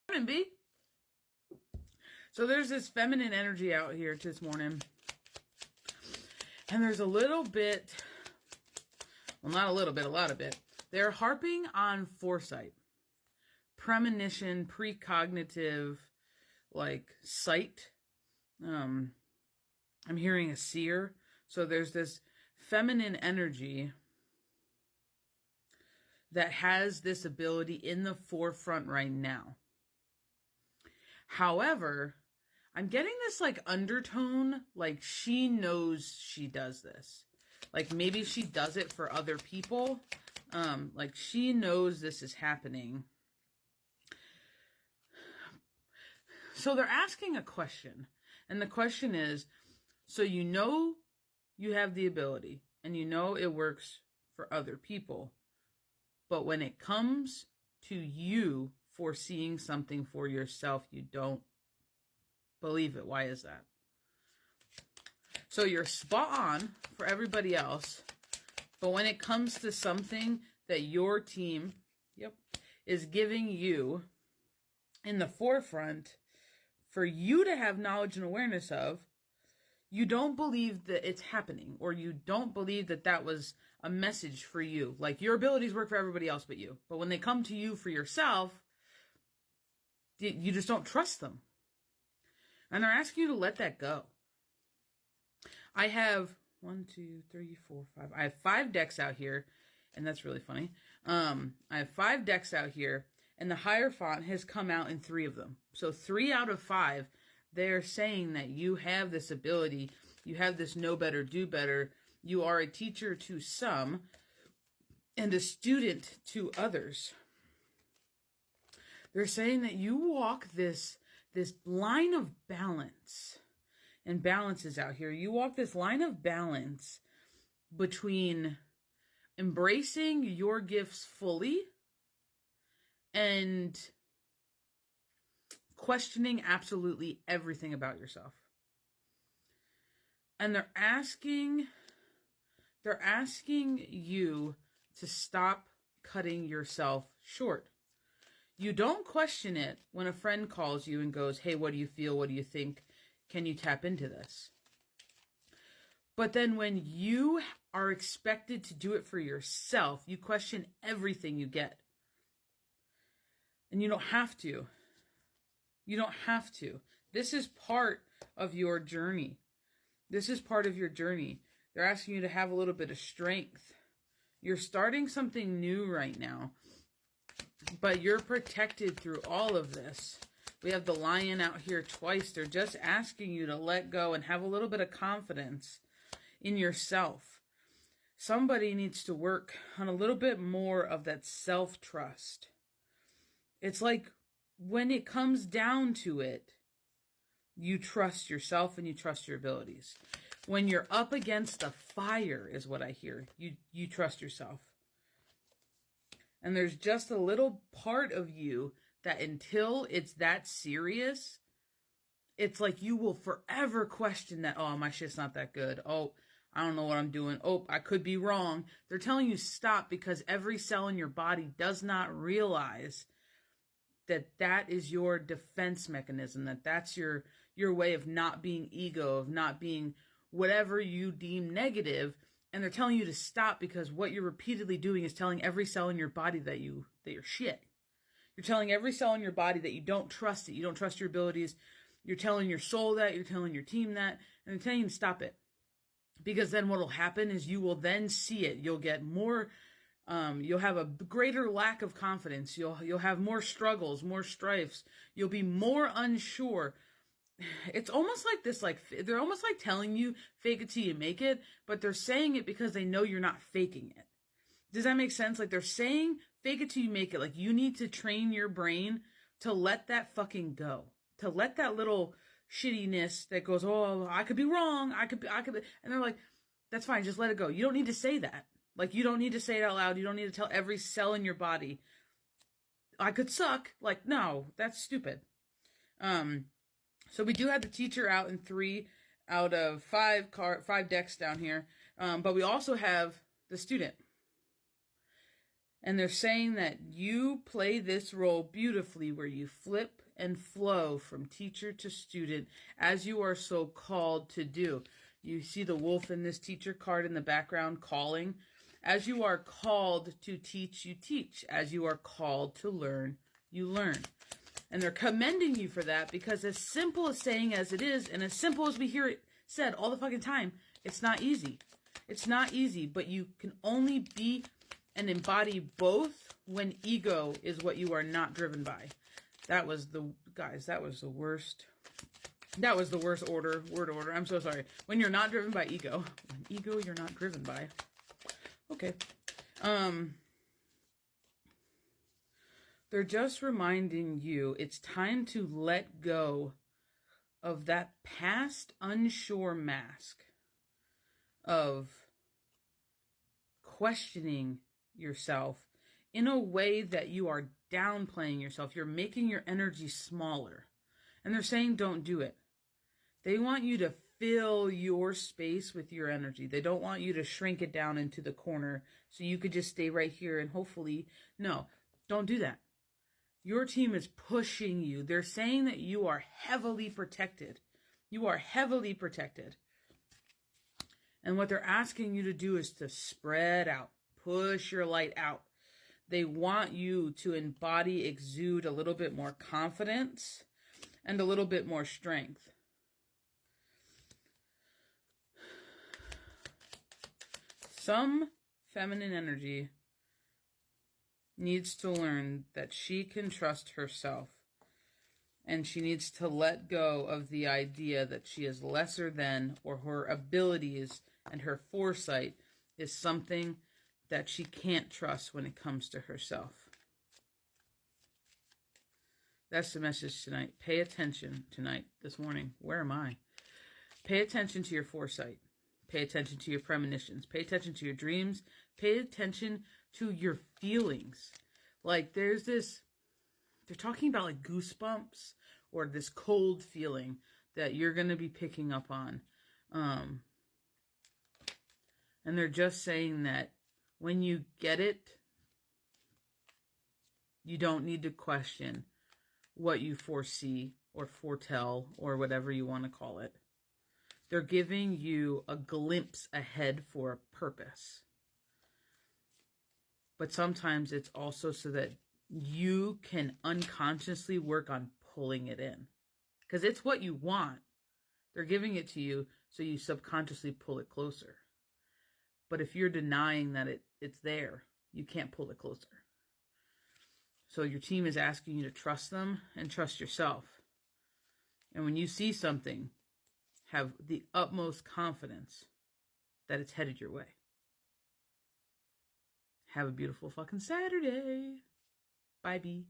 Morning, B. So there's this feminine energy out here this morning. And there's a little bit, well, not a little bit, a lot of it. They're harping on foresight, premonition, precognitive, like sight. I'm hearing a seer. So there's this feminine energy that has this ability in the forefront right now. However, I'm getting this like undertone, like she knows she does this. Like maybe she does it for other people. Like she knows this is happening. So they're asking a question. And the question is, so you know you have the ability and you know it works for other people. But when it comes to you foreseeing something for yourself, you don't believe it. Why is that? So you're spot on for everybody else. But when it comes to something that your team, is giving you in the forefront for you to have knowledge and awareness of, you don't believe that it's happening, or you don't believe that that was a message for you. Like your abilities work for everybody else but you. But when they come to you for yourself, you just don't trust them. And they're asking you to let that go. I have 1, 2, 3, 4, 5. I have 5 decks out here, and that's really funny. I have 5 decks out here, and the Hierophant has come out in 3 of them. So 3 out of 5, they're saying that you have this ability, you have this know better, do better. You are a teacher to some and a student to others. They're saying that you walk this line of balance, and balance is out here. You walk this line of balance between embracing your gifts fully and questioning absolutely everything about yourself. And they're asking you to stop cutting yourself short. You don't question it when a friend calls you and goes, hey, what do you feel? What do you think? Can you tap into this? But then when you are expected to do it for yourself, you question everything you get. And you don't have to. You don't have to. This is part of your journey. This is part of your journey. They're asking you to have a little bit of strength. You're starting something new right now, but you're protected through all of this. We have the Lion out here twice. They're just asking you to let go and have a little bit of confidence in yourself. Somebody needs to work on a little bit more of that self-trust. It's like when it comes down to it, you trust yourself and you trust your abilities. When you're up against the fire is what I hear. You trust yourself. And there's just a little part of you that until it's that serious, it's like you will forever question that, oh, my shit's not that good. Oh, I don't know what I'm doing. Oh, I could be wrong. They're telling you stop because every cell in your body does not realize that that is your defense mechanism, that that's your way of not being ego, of not being whatever you deem negative. And they're telling you to stop because what you're repeatedly doing is telling every cell in your body that you're shit. You're telling every cell in your body that you don't trust it. You don't trust your abilities. You're telling your soul that. You're telling your team that. And they're telling you to stop it. Because then what will happen is you will then see it. You'll get more... you'll have a greater lack of confidence. You'll have more struggles, more strifes. You'll be more unsure. It's almost like this, like they're almost like telling you fake it till you make it, but they're saying it because they know you're not faking it. Does that make sense? Like they're saying fake it till you make it. Like you need to train your brain to let that fucking go, to let that little shittiness that goes, oh, I could be wrong. I could be, and they're like, that's fine. Just let it go. You don't need to say that. Like, you don't need to say it out loud. You don't need to tell every cell in your body, I could suck. Like, no, that's stupid. So we do have the teacher out in 3 out of 5 decks down here. But we also have the student. And they're saying that you play this role beautifully, where you flip and flow from teacher to student as you are so called to do. You see the wolf in this teacher card in the background calling. As you are called to teach, you teach. As you are called to learn, you learn. And they're commending you for that, because as simple as saying as it is, and as simple as we hear it said all the fucking time, it's not easy. It's not easy, but you can only be and embody both when ego is what you are not driven by. That was the worst. That was the worst word order. I'm so sorry. When you're not driven by ego. When ego you're not driven by. Okay. They're just reminding you it's time to let go of that past unsure mask of questioning yourself in a way that you are downplaying yourself. You're making your energy smaller. And they're saying don't do it. They want you to fill your space with your energy. They don't want you to shrink it down into the corner so you could just stay right here and hopefully, no, don't do that. Your team is pushing you. They're saying that you are heavily protected. You are heavily protected. And what they're asking you to do is to spread out, push your light out. They want you to embody, exude a little bit more confidence and a little bit more strength. Some feminine energy needs to learn that she can trust herself, and she needs to let go of the idea that she is lesser than, or her abilities and her foresight is something that she can't trust when it comes to herself. That's the message tonight. Pay attention tonight, this morning. Where am I? Pay attention to your foresight. Pay attention to your premonitions. Pay attention to your dreams. Pay attention to your feelings. Like there's this, they're talking about like goosebumps or this cold feeling that you're going to be picking up on. And they're just saying that when you get it, you don't need to question what you foresee or foretell or whatever you want to call it. They're giving you a glimpse ahead for a purpose. But sometimes it's also so that you can unconsciously work on pulling it in. Because it's what you want. They're giving it to you so you subconsciously pull it closer. But if you're denying that it's there, you can't pull it closer. So your team is asking you to trust them and trust yourself. And when you see something, have the utmost confidence that it's headed your way. Have a beautiful fucking Saturday. Bye, B.